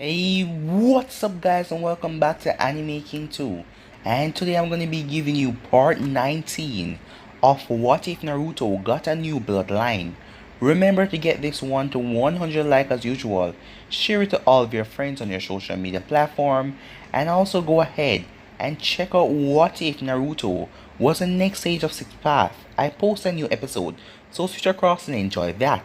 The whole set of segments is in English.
Hey, what's up guys and welcome back to Anime King 2. And today I'm going to be giving you part 19 of What If Naruto Got a New Bloodline. Remember to get this one to 100 likes as usual, share it to all of your friends on your social media platform, and also go ahead and check out What If Naruto was the next stage of Sixth Path. I post a new episode, so switch across and enjoy that.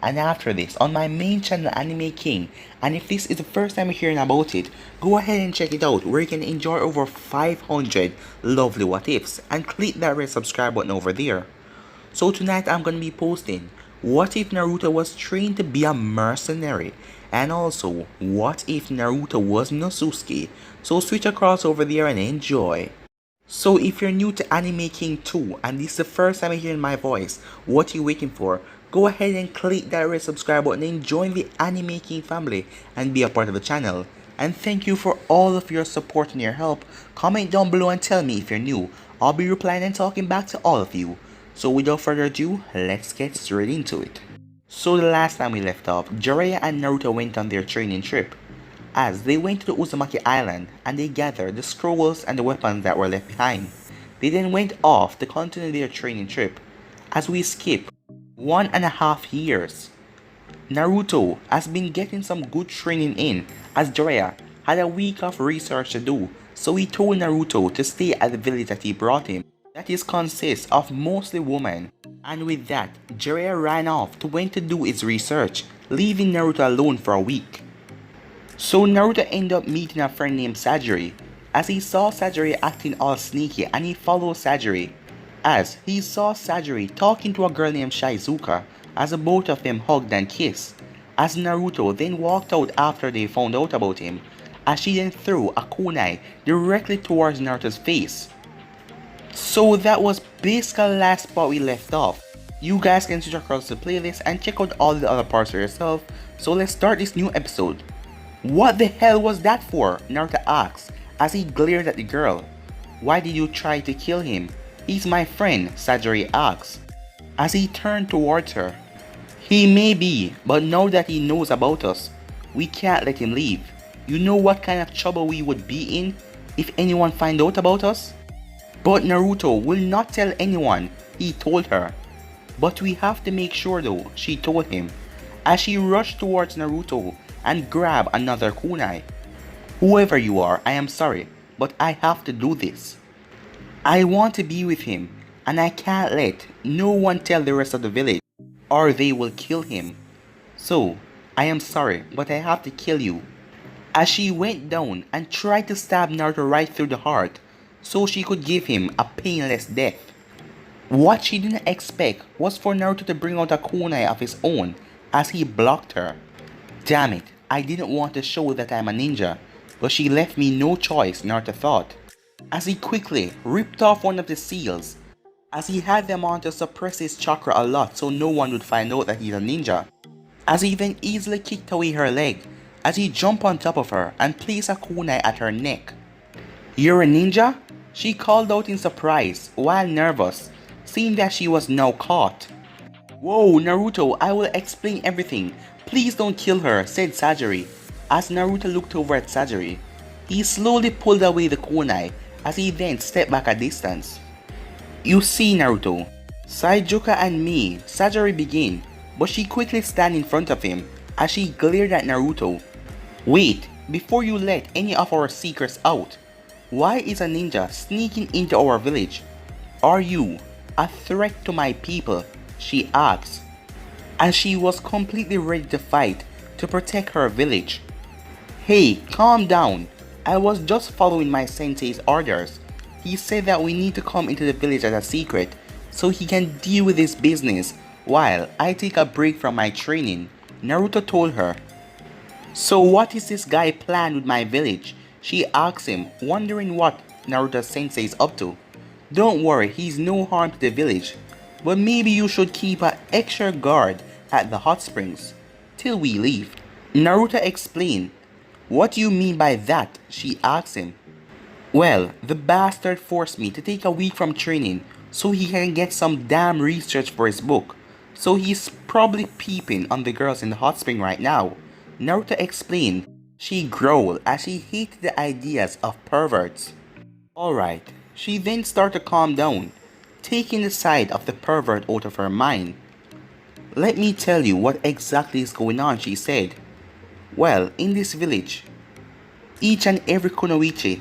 And after this, on my main channel Anime King, and if this is the first time you're hearing about it, go ahead and check it out where you can enjoy over 500 lovely what ifs and click that red subscribe button over there. So tonight I'm going to be posting what if Naruto was trained to be a mercenary, and also what if Naruto was Inosuke. So switch across over there and enjoy. So if you're new to Anime King 2 and this is the first time you're hearing my voice, what are you waiting for? Go ahead and click that red subscribe button and join the Anime King family and be a part of the channel. And thank you for all of your support and your help. Comment down below and tell me if you're new. I'll be replying and talking back to all of you. So without further ado, let's get straight into it. So the last time we left off, Jiraiya and Naruto went on their training trip. As they went to the Uzumaki Island and they gathered the scrolls and the weapons that were left behind. They then went off to continue their training trip. As we skip 1.5 years, Naruto has been getting some good training in as Jiraiya had a week of research to do, so he told Naruto to stay at the village that he brought him. That is consists of mostly women. And with that, Jiraiya ran off to went to do his research, leaving Naruto alone for a week. So Naruto ended up meeting a friend named Sajiri, as he saw Sajiri acting all sneaky and he followed Sajiri. As he saw Sajiri talking to a girl named Shizuka as the both of them hugged and kissed. As Naruto then walked out after they found out about him, as she then threw a kunai directly towards Naruto's face. So that was basically the last spot we left off. You guys can switch across the playlist and check out all the other parts for yourself. So let's start this new episode. What the hell was that for? Naruto asks as he glared at the girl. Why did you try to kill him? He's my friend, Sajiri asks as he turned towards her. He may be, but now that he knows about us, we can't let him leave. You know what kind of trouble we would be in if anyone find out about us? But Naruto will not tell anyone, he told her. But we have to make sure though, she told him, as she rushed towards Naruto and grabbed another kunai. Whoever you are, I am sorry, but I have to do this. I want to be with him, and I can't let no one tell the rest of the village, or they will kill him. So, I am sorry, but I have to kill you. As she went down and tried to stab Naruto right through the heart, so she could give him a painless death. What she didn't expect was for Naruto to bring out a kunai of his own, as he blocked her. Damn it, I didn't want to show that I'm a ninja, but she left me no choice, Naruto thought. As he quickly ripped off one of the seals, as he had them on to suppress his chakra a lot so no one would find out that he's a ninja. As he then easily kicked away her leg, as he jumped on top of her and placed a kunai at her neck. You're a ninja? She called out in surprise, while nervous, seeing that she was now caught. Whoa, Naruto, I will explain everything. Please don't kill her, said Sajiri. As Naruto looked over at Sajiri, he slowly pulled away the kunai as he then stepped back a distance. You see, Naruto, Saijuka and me, Sajiri began, but she quickly stand in front of him as she glared at Naruto. Wait, before you let any of our secrets out, why is a ninja sneaking into our village? Are you a threat to my people? She asked, as she was completely ready to fight to protect her village. Hey, calm down. I was just following my sensei's orders. He said that we need to come into the village as a secret so he can deal with his business while I take a break from my training, Naruto told her. So what is this guy plan with my village? She asked him, wondering what Naruto sensei is up to. Don't worry, he's no harm to the village, but maybe you should keep an extra guard at the hot springs till we leave. Naruto explained. What do you mean by that? She asked him. Well, the bastard forced me to take a week from training so he can get some damn research for his book. So he's probably peeping on the girls in the hot spring right now. Naruto explained. She growled as she hated the ideas of perverts. Alright, she then started to calm down, taking the side of the pervert out of her mind. Let me tell you what exactly is going on, she said. Well, in this village, each and every kunoichi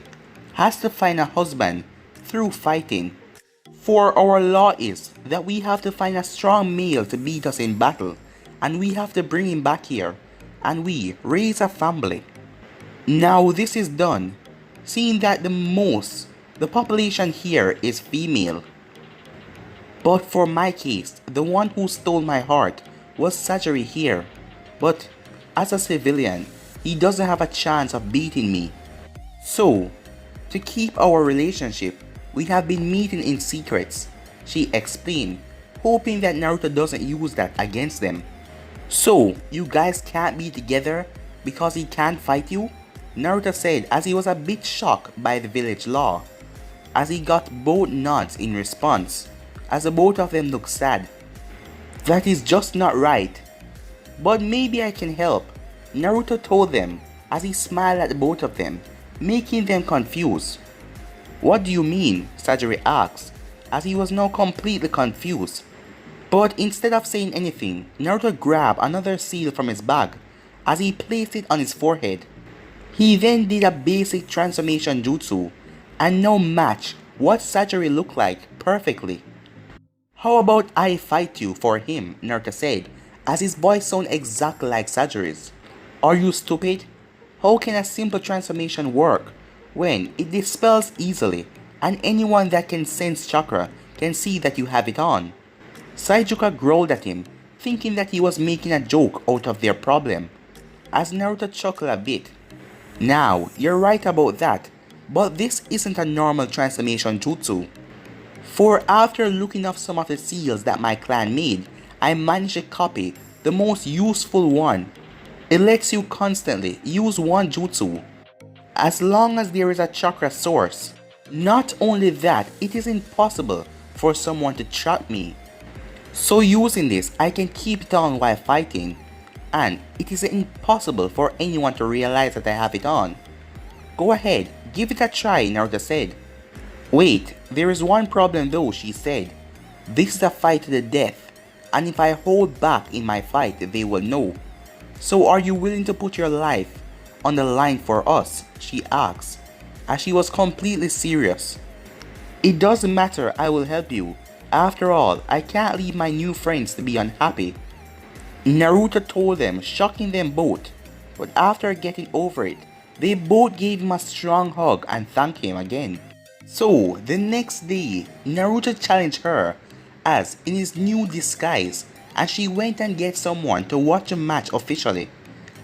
has to find a husband through fighting. For our law is that we have to find a strong male to beat us in battle, and we have to bring him back here, and we raise a family. Now this is done, seeing that the population here is female. But for my case, the one who stole my heart was Sajiri here. But as a civilian, he doesn't have a chance of beating me. So, to keep our relationship, we have been meeting in secrets, she explained, hoping that Naruto doesn't use that against them. So, you guys can't be together because he can't fight you? Naruto said as he was a bit shocked by the village law, as he got both nods in response, as the both of them looked sad. That is just not right. But maybe I can help, Naruto told them as he smiled at the both of them, making them confused. What do you mean? Sajiri asked, as he was now completely confused. But instead of saying anything, Naruto grabbed another seal from his bag as he placed it on his forehead. He then did a basic transformation jutsu and now matched what Sajiri looked like perfectly. How about I fight you for him, Naruto said, as his voice sounded exactly like Sajiri's. Are you stupid? How can a simple transformation work when it dispels easily and anyone that can sense chakra can see that you have it on? Saijuka growled at him, thinking that he was making a joke out of their problem, as Naruto chuckled a bit. Now, you're right about that, but this isn't a normal transformation jutsu. For after looking up some of the seals that my clan made, I managed to copy the most useful one. It lets you constantly use one jutsu, as long as there is a chakra source. Not only that, it is impossible for someone to trap me. So using this, I can keep it on while fighting, and it is impossible for anyone to realize that I have it on. Go ahead, give it a try, Naruto said. Wait, there is one problem though, she said. This is a fight to the death, and if I hold back in my fight, they will know. So are you willing to put your life on the line for us? She asked, as she was completely serious. It doesn't matter, I will help you. After all, I can't leave my new friends to be unhappy. Naruto told them, shocking them both, but after getting over it, they both gave him a strong hug and thanked him again. So, the next day, Naruto challenged her as in his new disguise, and she went and get someone to watch the match officially.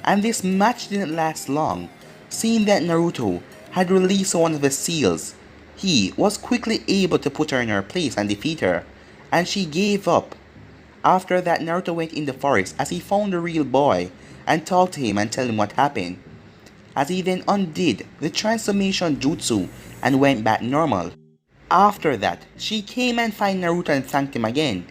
And this match didn't last long, seeing that Naruto had released one of the seals. He was quickly able to put her in her place and defeat her, and she gave up. After that, Naruto went in the forest as he found the real boy and talked to him and tell him what happened, as he then undid the transformation jutsu and went back normal. After that, she came and found Naruto and thanked him again,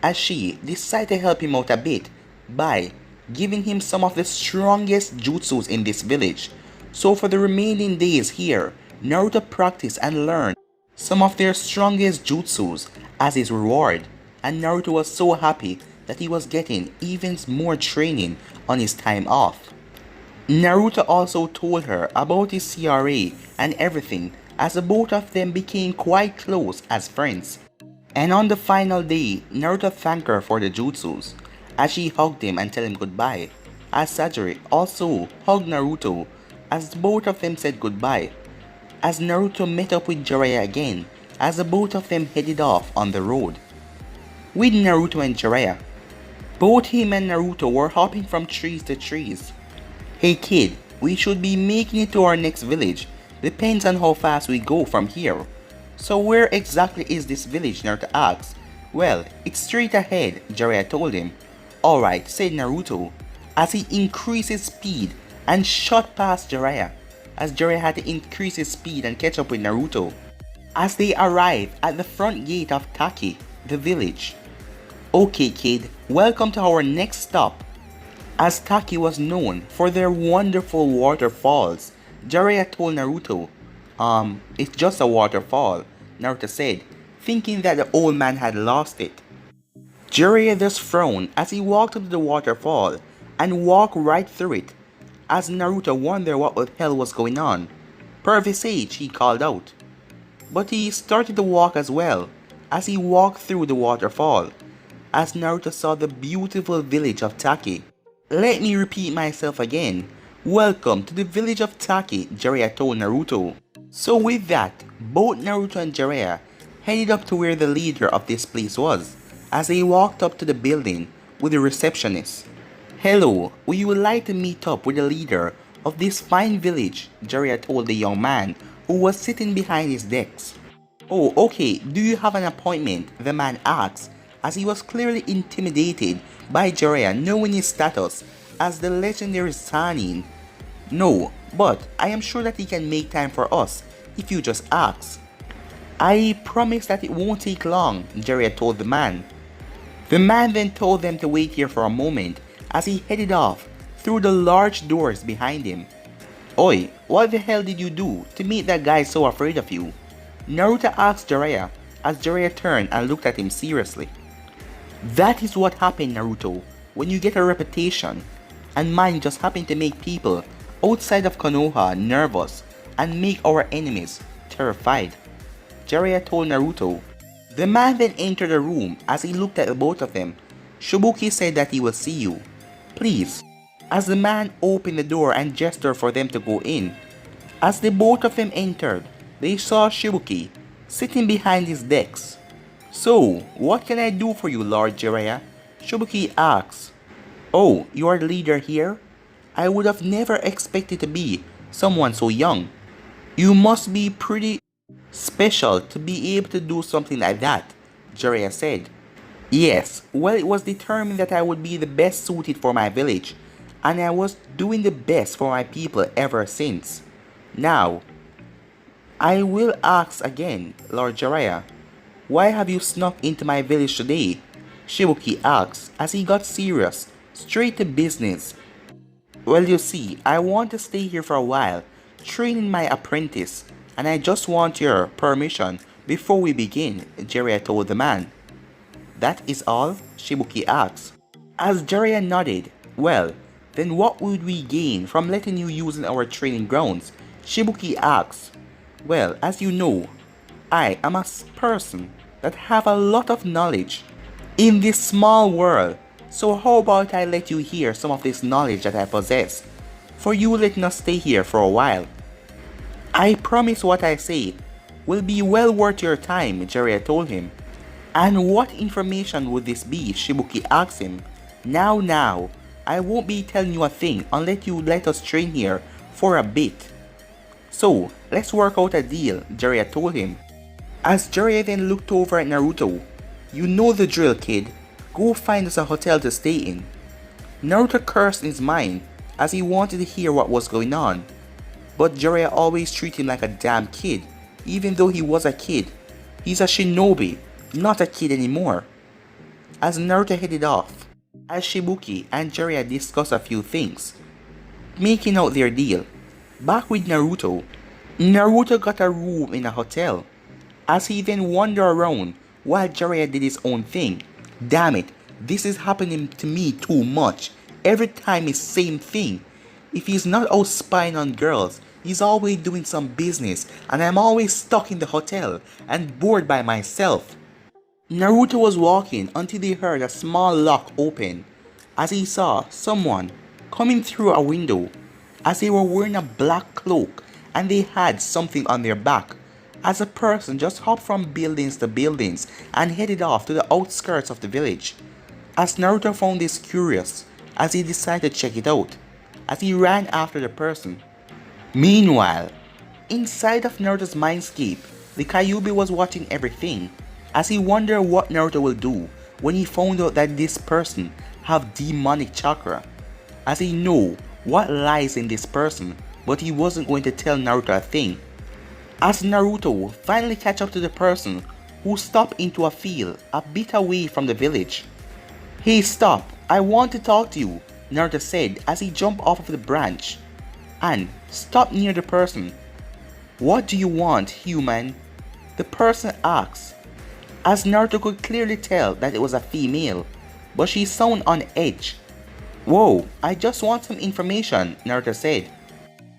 as she decided to help him out a bit by giving him some of the strongest jutsus in this village. So for the remaining days here, Naruto practiced and learned some of their strongest jutsus as his reward, and Naruto was so happy that he was getting even more training on his time off. Naruto also told her about his CRA and everything, as the both of them became quite close as friends. And on the final day, Naruto thanked her for the jutsus, as she hugged him and told him goodbye, as Sajiri also hugged Naruto as both of them said goodbye, as Naruto met up with Jiraiya again as the both of them headed off on the road. With Naruto and Jiraiya, both him and Naruto were hopping from trees to trees. Hey kid, we should be making it to our next village. Depends on how fast we go from here. So where exactly is this village? Naruto asked. Well, it's straight ahead, Jiraiya told him. Alright, said Naruto, as he increased his speed and shot past Jiraiya, as Jiraiya had to increase his speed and catch up with Naruto. As they arrived at the front gate of Taki, the village. Okay kid, welcome to our next stop. As Taki was known for their wonderful waterfalls, Jiraiya told Naruto, it's just a waterfall, Naruto said, thinking that the old man had lost it. Jiraiya thus frowned as he walked up to the waterfall and walked right through it, as Naruto wondered what the hell was going on. "Perfect Sage," he called out. But he started to walk as well, as he walked through the waterfall, as Naruto saw the beautiful village of Taki. "Let me repeat myself again. Welcome to the village of Taki," Jiraiya told Naruto. So with that, both Naruto and Jiraiya headed up to where the leader of this place was, as they walked up to the building with the receptionist. "Hello, would you like to meet up with the leader of this fine village?" Jiraiya told the young man who was sitting behind his desk. "Oh, okay, do you have an appointment?" the man asked, as he was clearly intimidated by Jiraiya knowing his status as the legendary Sanin. "No, but I am sure that he can make time for us if you just ask." "I promise that it won't take long," Jiraiya told the man. The man then told them to wait here for a moment as he headed off through the large doors behind him. "Oi, what the hell did you do to make that guy so afraid of you?" Naruto asked Jiraiya as Jiraiya turned and looked at him seriously. "That is what happened, Naruto, when you get a reputation, and mine just happened to make people outside of Konoha nervous and make our enemies terrified," Jiraiya told Naruto. The man then entered the room as he looked at the both of them. "Shibuki said that he will see you. Please." As the man opened the door and gestured for them to go in. As the both of them entered, they saw Shibuki sitting behind his desk. "So, what can I do for you, Lord Jiraiya?" Shibuki asked. "Oh, you are the leader here? I would have never expected to be someone so young. You must be pretty special to be able to do something like that," Jiraiya said. "Yes, well, it was determined that I would be the best suited for my village, and I was doing the best for my people ever since. Now, I will ask again, Lord Jiraiya, why have you snuck into my village today?" Shibuki asked as he got serious, straight to business. "Well, you see, I want to stay here for a while, training my apprentice, and I just want your permission before we begin," Jiraiya told the man. "That is all?" Shibuki asked. As Jiraiya nodded, "Well, then what would we gain from letting you use our training grounds?" Shibuki asked. "Well, as you know, I am a person that have a lot of knowledge in this small world, so how about I let you hear some of this knowledge that I possess, for you letting us stay here for a while?" "I promise what I say will be well worth your time," Jiraiya told him. "And what information would this be?" Shibuki asked him. Now, I won't be telling you a thing unless you let us train here for a bit. So, let's work out a deal," Jiraiya told him. As Jiraiya then looked over at Naruto, "You know the drill, kid. Go find us a hotel to stay in." Naruto cursed in his mind as he wanted to hear what was going on. But Jiraiya always treated him like a damn kid, even though he was a kid. He's a shinobi, not a kid anymore. As Naruto headed off, as Shibuki and Jiraiya discussed a few things, making out their deal, back with Naruto, Naruto got a room in a hotel. As he then wandered around while Jiraiya did his own thing. "Damn it, this is happening to me too much. Every time it's same thing. If he's not out spying on girls, he's always doing some business, and I'm always stuck in the hotel and bored by myself." Naruto was walking until he heard a small lock open, as he saw someone coming through a window, as they were wearing a black cloak and they had something on their back, as a person just hopped from buildings to buildings and headed off to the outskirts of the village. As Naruto found this curious, as he decided to check it out, as he ran after the person. Meanwhile, inside of Naruto's mindscape, the Kyuubi was watching everything, as he wondered what Naruto will do when he found out that this person have demonic chakra, as he knew what lies in this person, but he wasn't going to tell Naruto a thing. As Naruto finally catch up to the person who stopped into a field a bit away from the village. "Hey, stop, I want to talk to you," Naruto said as he jumped off of the branch and stopped near the person. "What do you want, human?" the person asked, as Naruto could clearly tell that it was a female, but she sounded on edge. "Whoa, I just want some information," Naruto said.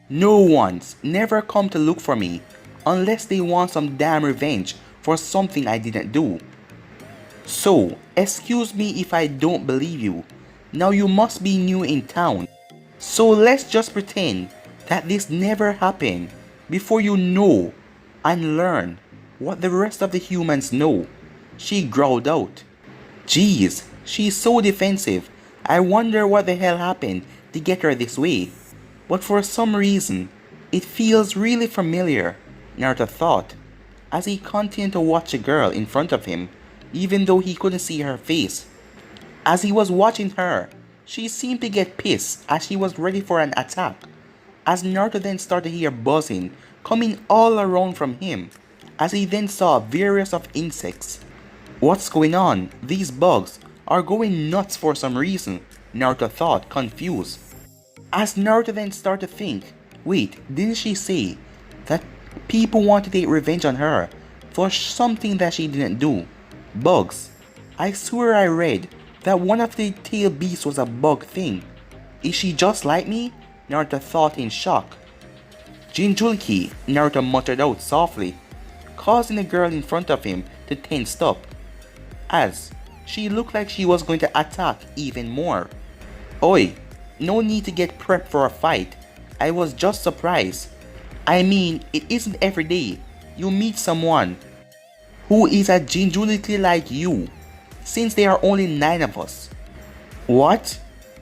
"No one's never come to look for me unless they want some damn revenge for something I didn't do. So, excuse me if I don't believe you. Now you must be new in town. So let's just pretend that this never happened before you know and learn what the rest of the humans know," she growled out. "Geez, she's so defensive. I wonder what the hell happened to get her this way. But for some reason, it feels really familiar," Naruto thought, as he continued to watch the girl in front of him, even though he couldn't see her face. As he was watching her, she seemed to get pissed as she was ready for an attack, as Naruto then started to hear buzzing coming all around from him, as he then saw various of insects. "What's going on? These bugs are going nuts for some reason," Naruto thought, confused. As Naruto then started to think, wait, didn't she say that people want to take revenge on her for something that she didn't do? Bugs. I swear I read that one of the tail beasts was a bug thing. Is she just like me? Naruto thought in shock. "Jinchuriki," Naruto muttered out softly, causing the girl in front of him to tense up, as she looked like she was going to attack even more. "Oi, no need to get prepped for a fight. I was just surprised. I mean, it isn't every day you meet someone who is a Jinchuriki like you, since there are only 9 of us." "What?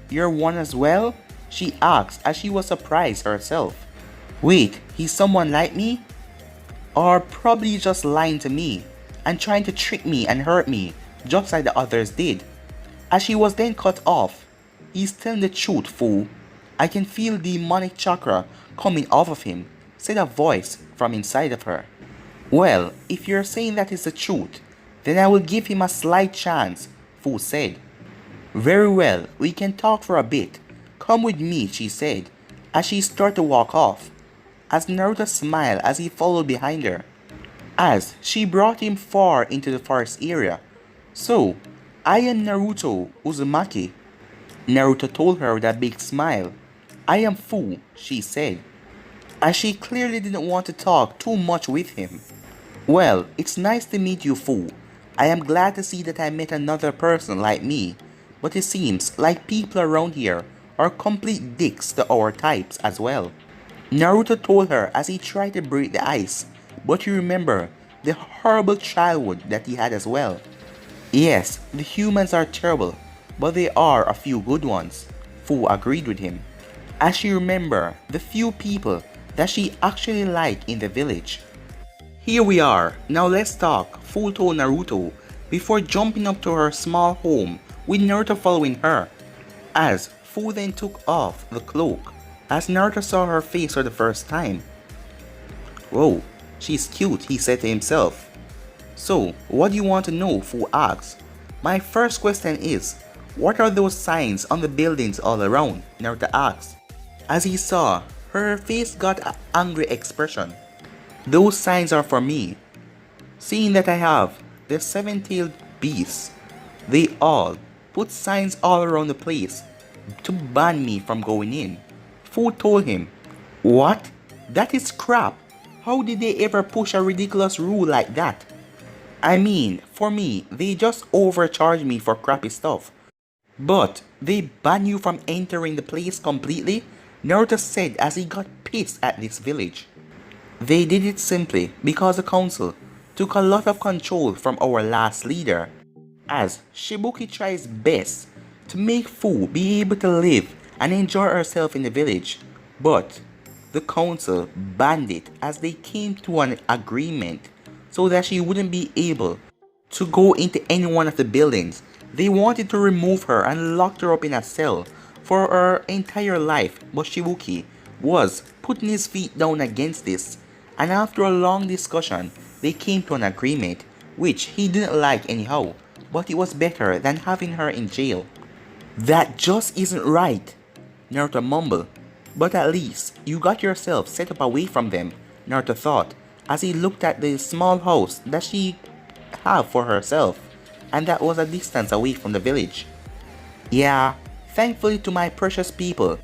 You're one as well?" she asked as she was surprised herself. "Wait, he's someone like me? Or probably just lying to me and trying to trick me and hurt me just like the others did." As she was then cut off. "He's telling the truth, fool. I can feel demonic chakra coming off of him," said a voice from inside of her. "Well, if you're saying that is the truth, then I will give him a slight chance," Fu said. "Very well, we can talk for a bit. Come with me," she said, as she started to walk off, as Naruto smiled as he followed behind her, as she brought him far into the forest area. "So, I am Naruto Uzumaki," Naruto told her with a big smile. "I am Fu," she said, as she clearly didn't want to talk too much with him. "Well, it's nice to meet you, Fu. I am glad to see that I met another person like me, but it seems like people around here are complete dicks to our types as well," Naruto told her as he tried to break the ice, but you remember the horrible childhood that he had as well. "Yes, the humans are terrible, but there are a few good ones," Fu agreed with him, as she remembered the few people that she actually liked in the village. "Here we are, now let's talk," Fu told Naruto before jumping up to her small home with Naruto following her, as Fu then took off the cloak as Naruto saw her face for the first time. "Whoa, she's cute," he said to himself. "So, what do you want to know?" Fu asked. "My first question is, what are those signs on the buildings all around?" Naruto asked, as he saw her face got an angry expression. "Those signs are for me. Seeing that I have the 7-tailed beasts, they all put signs all around the place to ban me from going in," Fu told him. "What? That is crap. How did they ever push a ridiculous rule like that? I mean, for me, they just overcharge me for crappy stuff. But they ban you from entering the place completely?" Naruto said as he got pissed at this village. "They did it simply because the council took a lot of control from our last leader, as Shibuki tries best to make Fu be able to live and enjoy herself in the village, but the council banned it as they came to an agreement so that she wouldn't be able to go into any one of the buildings. They wanted to remove her and locked her up in a cell for her entire life, but Shibuki was putting his feet down against this, and after a long discussion, they came to an agreement, which he didn't like anyhow, but it was better than having her in jail. That just isn't right, Naruto mumbled. But at least you got yourself set up away from them, Naruto thought, as he looked at the small house that she had for herself, and that was a distance away from the village. Yeah, thankfully to my precious people,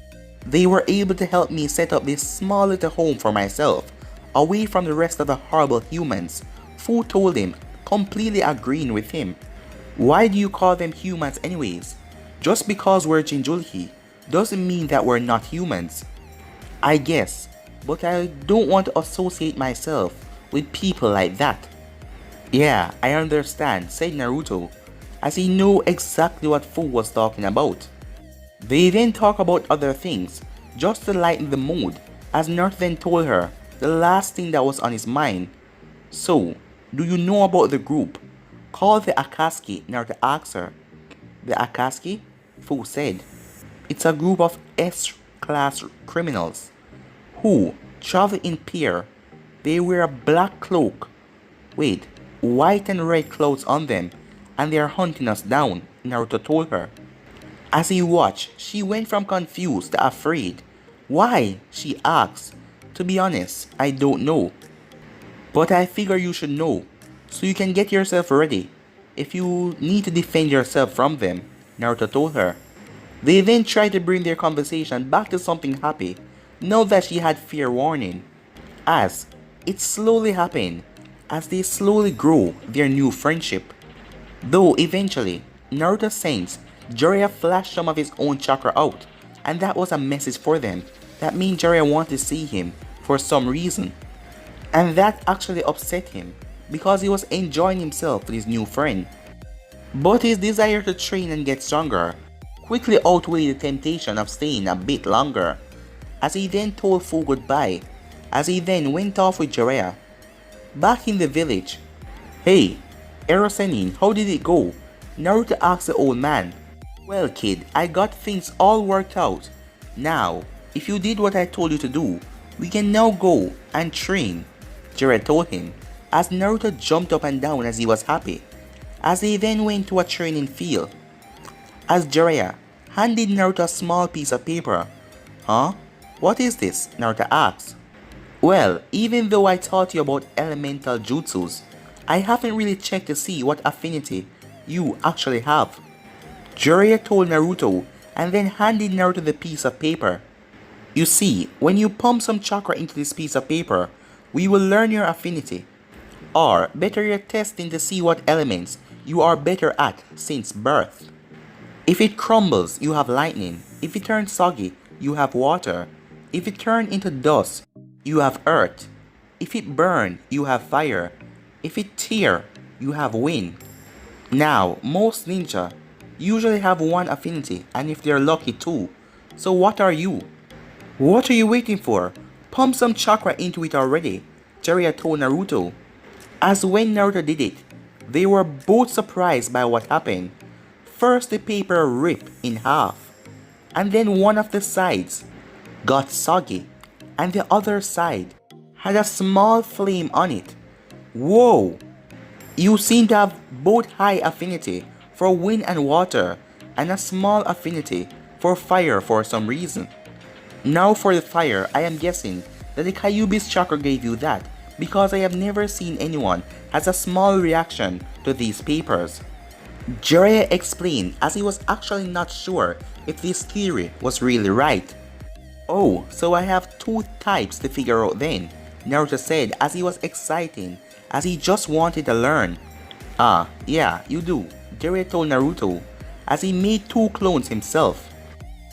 they were able to help me set up this small little home for myself, away from the rest of the horrible humans, Fu told him, completely agreeing with him. Why do you call them humans anyways? Just because we're Jinjulhi doesn't mean that we're not humans. I guess, but I don't want to associate myself with people like that. Yeah, I understand, said Naruto, as he knew exactly what Fu was talking about. They then talk about other things, just to lighten the mood, as Naruto then told her the last thing that was on his mind. So, do you know about the group called the Akatsuki? Naruto asked her. The Akatsuki? Fu said. It's a group of S-class criminals who travel in pair. They wear a black cloak. Wait, white and red clothes on them, and they are hunting us down, Naruto told her. As he watched, she went from confused to afraid. Why? She asked. To be honest, I don't know. But I figure you should know, so you can get yourself ready if you need to defend yourself from them, Naruto told her. They then tried to bring their conversation back to something happy, now that she had fair warning. As it slowly happened, as they slowly grow their new friendship. Though eventually, Naruto sensed Jiraiya flashed some of his own chakra out, and that was a message for them. That means Jiraiya wanted to see him for some reason. And that actually upset him, because he was enjoying himself with his new friend. But his desire to train and get stronger quickly outweighed the temptation of staying a bit longer, as he then told Fu goodbye, as he then went off with Jiraiya. Back in the village. Hey, Erosenin, how did it go? Naruto asked the old man. Well kid, I got things all worked out. Now, if you did what I told you to do, we can now go and train, Jiraiya told him, as Naruto jumped up and down as he was happy, as they then went to a training field. As Jiraiya handed Naruto a small piece of paper. Huh? What is this? Naruto asked. Well, even though I taught you about elemental jutsus, I haven't really checked to see what affinity you actually have. Jiraiya told Naruto and then handed Naruto the piece of paper. You see, when you pump some chakra into this piece of paper, we will learn your affinity. Or better yet, testing to see what elements you are better at since birth. If it crumbles, you have lightning. If it turns soggy, you have water. If it turns into dust, you have earth. If it burns, you have fire. If it tears, you have wind. Now, most ninja usually have one affinity, and if they're lucky two. So what are you? What are you waiting for? Pump some chakra into it already, Jiraiya told Naruto. As when Naruto did it, they were both surprised by what happened. First the paper ripped in half, and then one of the sides got soggy, and the other side had a small flame on it. Whoa! You seem to have both high affinity for wind and water, and a small affinity for fire for some reason. Now for the fire, I am guessing that the Kyuubi's chakra gave you that, because I have never seen anyone has a small reaction to these papers. Jiraiya explained, as he was actually not sure if this theory was really right. Oh, so I have two types to figure out then, Naruto said as he was excited, as he just wanted to learn. Ah, yeah, you do, Jiraiya told Naruto, as he made 2 clones himself.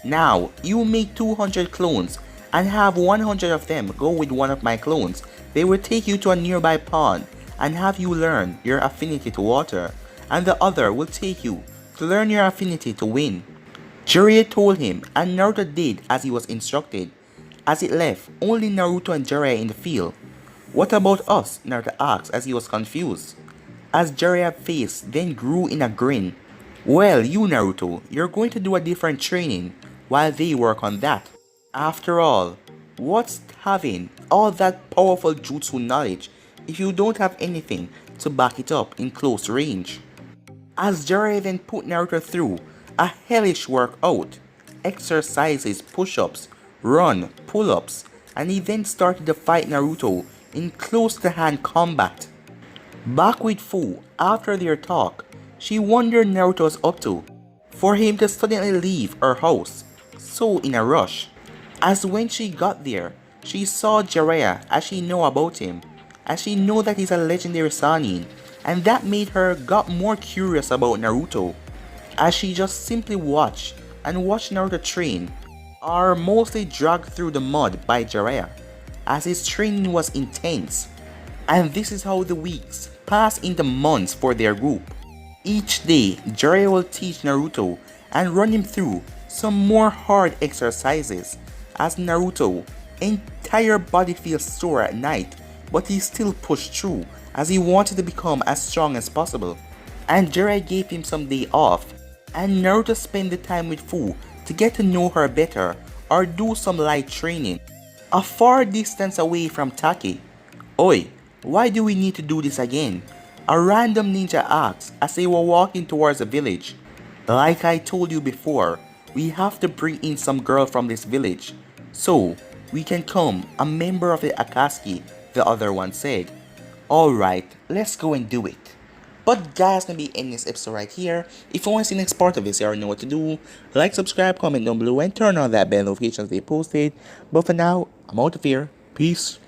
Now, you make 200 clones and have 100 of them go with one of my clones. They will take you to a nearby pond and have you learn your affinity to water, and the other will take you to learn your affinity to wind. Jiraiya told him, and Naruto did as he was instructed. As it left only Naruto and Jiraiya in the field. What about us? Naruto asked as he was confused. As Jiraiya's face then grew in a grin. Well, you Naruto, you're going to do a different training while they work on that. After all, what's having all that powerful jutsu knowledge if you don't have anything to back it up in close range? As Jiraiya then put Naruto through A hellish workout, exercises, push-ups, run, pull-ups, and he then started to fight Naruto in close-to-hand combat. Back with Fu, after their talk, she wondered Naruto was up to, for him to suddenly leave her house, so in a rush. As when she got there, she saw Jiraiya as she know about him, as she know that he's a legendary Sannin, and that made her got more curious about Naruto, as she just simply watched Naruto train, or mostly dragged through the mud by Jiraiya, as his training was intense. And this is how the weeks pass into months for their group. Each day, Jiraiya will teach Naruto and run him through some more hard exercises, as Naruto entire body feels sore at night, but he still pushed through as he wanted to become as strong as possible. And Jiraiya gave him some day off, and Naruto spent the time with Fu to get to know her better or do some light training. A far distance away from Taki. Oi, why do we need to do this again? A random ninja asked as they were walking towards the village. Like I told you before, we have to bring in some girl from this village, so we can become a member of the Akatsuki, the other one said. Alright, let's go and do it. But guys, gonna be ending this episode right here. If you want to see the next part of this, you already know what to do. Like, subscribe, comment down below, and turn on that bell notifications they posted. But for now, I'm out of here. Peace.